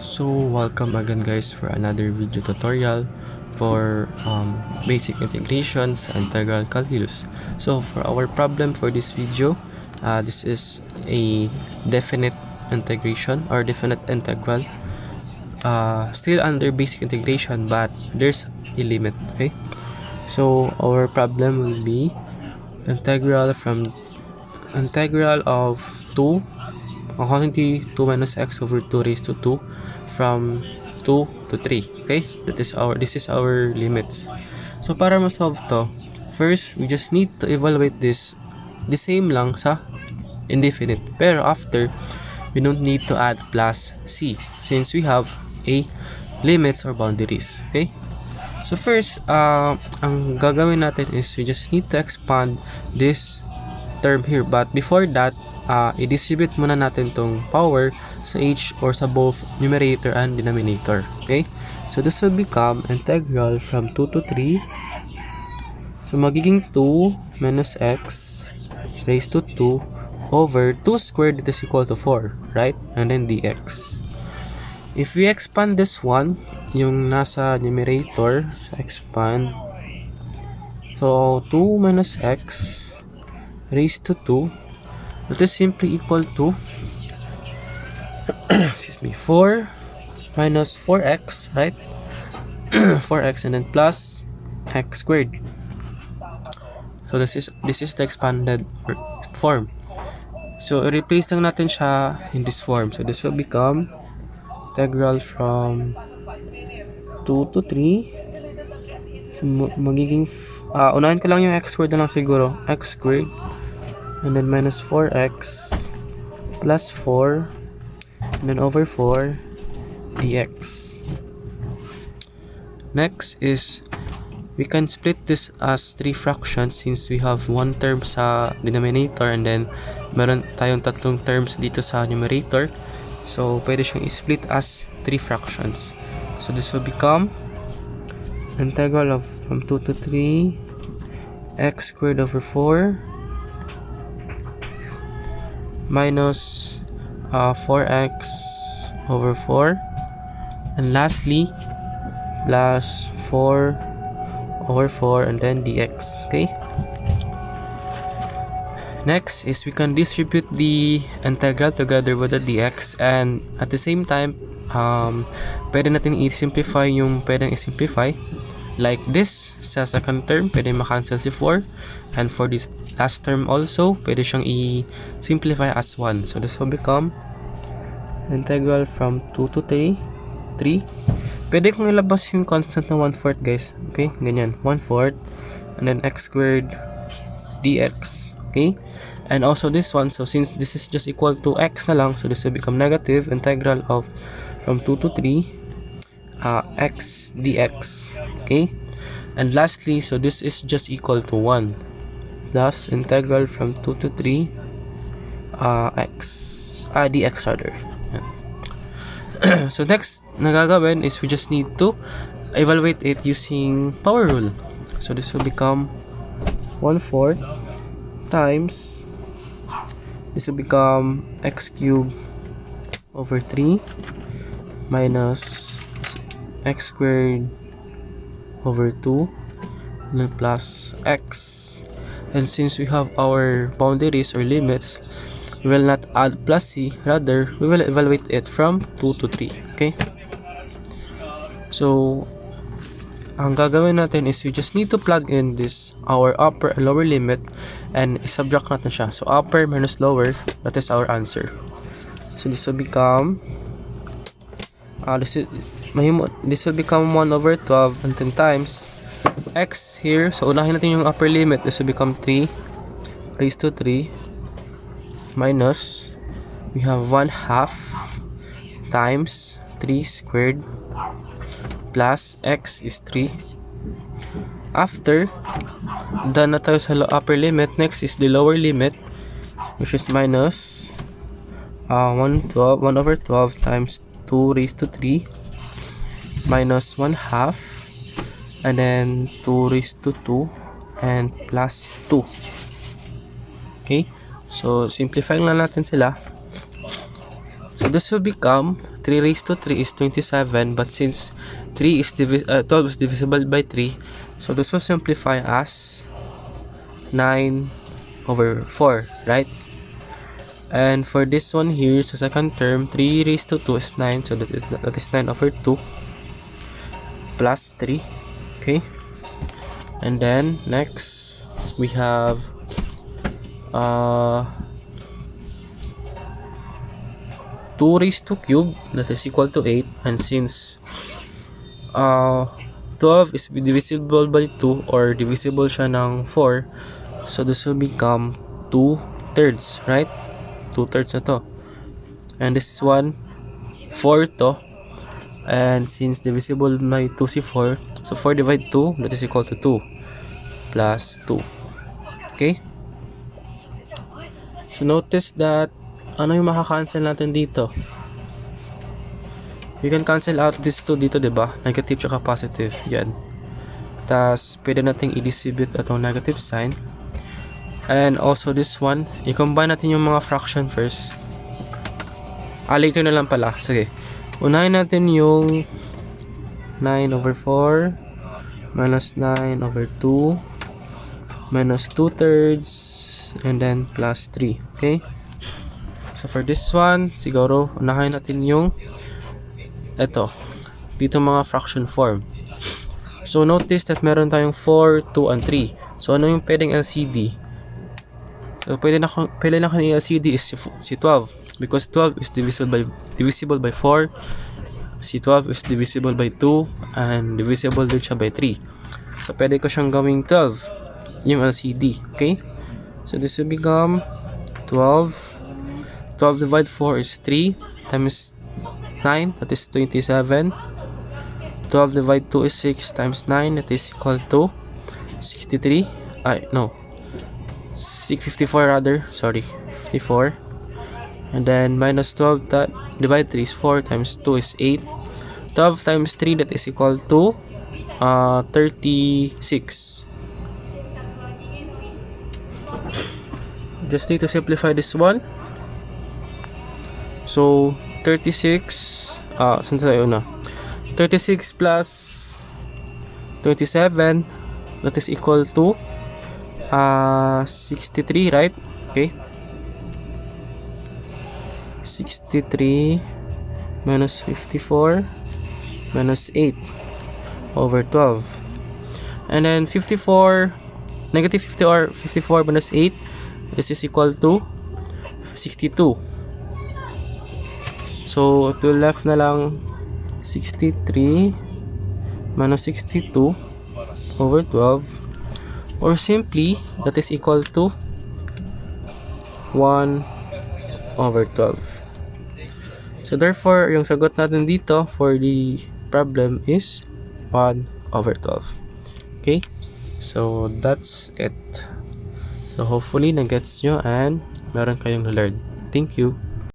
So welcome again guys for another video tutorial for basic integrations and integral calculus. So for our problem for this video, this is a definite integration or definite integral, still under basic integration, but there's a limit. Okay, so our problem will be integral of 2 quantity 2 minus x over 2 raised to 2 from 2 to 3. Okay, this is our limits. So para ma-solve to, first we just need to evaluate this the same lang sa indefinite, pero after we don't need to add plus c since we have a limits or boundaries. Okay, so first ang gagawin natin is we just need to expand this term here, but before that, i-distribute muna natin tong power sa h or sa both numerator and denominator. Okay, so this will become integral from 2 to 3. So magiging 2 minus x raised to 2 over 2 squared, that is equal to 4, right? And then dx. If we expand this one, yung nasa numerator, so expand, so 2 minus x raised to 2, that is simply equal to excuse me, 4 minus 4x, right? 4x and then plus x squared. So this is the expanded form. So replace lang natin siya in this form. So this will become integral from 2 to 3. So magiging unahin ko lang yung x squared na lang siguro, x squared and then minus 4x plus 4 and then over 4 dx. Next is we can split this as 3 fractions since we have one term sa denominator and then meron tayong tatlong terms dito sa numerator. So pwede siyang i-split as 3 fractions. So this will become integral of from 2 to 3 x squared over 4 minus 4x over 4, and lastly plus 4 over 4 and then dx. Okay, next is we can distribute the integral together with the dx, and at the same time pwede natin i-simplify yung pwedeng i-simplify. Like this, sa second term, pwede makancel si 4. And for this last term also, pwede siyang i-simplify as 1. So this will become integral from 2 to 3. Pwede kong ilabas yung constant na 1/4 guys. Okay, ganyan. 1/4 and then x squared dx. Okay, and also this one, so since this is just equal to x na lang, so this will become negative integral of from 2 to 3 x dx. Okay, and lastly, so this is just equal to 1 plus integral from 2 to 3 dx rather. So next na gagawin is we just need to evaluate it using power rule. So this will become 1/4 times, this will become x cubed over 3 minus x squared over 2 and then plus x, and since we have our boundaries or limits, we will not add plus c, rather we will evaluate it from 2 to 3. Okay, so ang gagawin natin is we just need to plug in this our upper and lower limit and subtract natin siya. So upper minus lower, that is our answer. So this will become this will become 1 over 12 and 10 times x here. So unahin natin yung upper limit. This will become 3 raised to 3 minus we have 1/2 times 3 squared plus x is 3. After done na tayo sa upper limit, next is the lower limit, which is minus 1 over 12 times 2 raised to 3 minus 1/2 and then 2 raised to 2 and plus 2. Okay, so simplify lang natin sila. So this will become 3 raised to 3 is 27, but since 12 is divisible by 3, so this will simplify as 9 over 4, right? And for this one here, so second term, 3 raised to 2 is 9, so that is 9 over 2 plus 3, okay? And then next we have 2 raised to cube, that is equal to 8, and since 12 is divisible by 2 or divisible siya ng 4, so this will become 2/3, right? 2/3 na to. And this one 4 to, and since divisible by 2 si 4, so 4 divided 2, that is equal to 2 plus 2, okay? So notice that ano yung makakancel natin dito. You can cancel out this 2 dito, diba? Negative tsaka positive, yan. Tas pwede nating i-distribute itong negative sign. And also this one, i-combine natin yung mga fraction first. Later na lang pala. Sige. Unahin natin yung 9 over 4 minus 9 over 2 minus 2/3 and then plus 3. Okay? So for this one, siguro unahin natin yung ito. Dito mga fraction form. So notice that meron tayong 4, 2, and 3. So ano yung pwedeng LCD? So pwede na kang LCD is si 12 because 12 is divisible by 4. Si 12 is divisible by 2 and divisible din siya by 3. So pwede ko siyang gawing 12 yung LCD, okay? So this will become 12 divided 4 is 3 times 9, that is 27. 12 divided 2 is 6 times 9, that is equal to 63. 54 rather, sorry, 54. And then minus 12 divided 3 is 4 times 2 is 8. 12 times 3, that is equal to 36. Just need to simplify this one. So 36, saan tayo na? 36 plus 27, that is equal to 63, right? Okay. 63 minus 54 minus 8 over 12. And then 54, negative 50 or 54 minus 8, this is equal to 62. So it will left na lang 63 minus 62 over 12, or simply that is equal to 1 over 12. So therefore, yung sagot natin dito for the problem is 1 over 12. Okay? So that's it. So hopefully na-gets nyo and meron kayong na-learn. Thank you.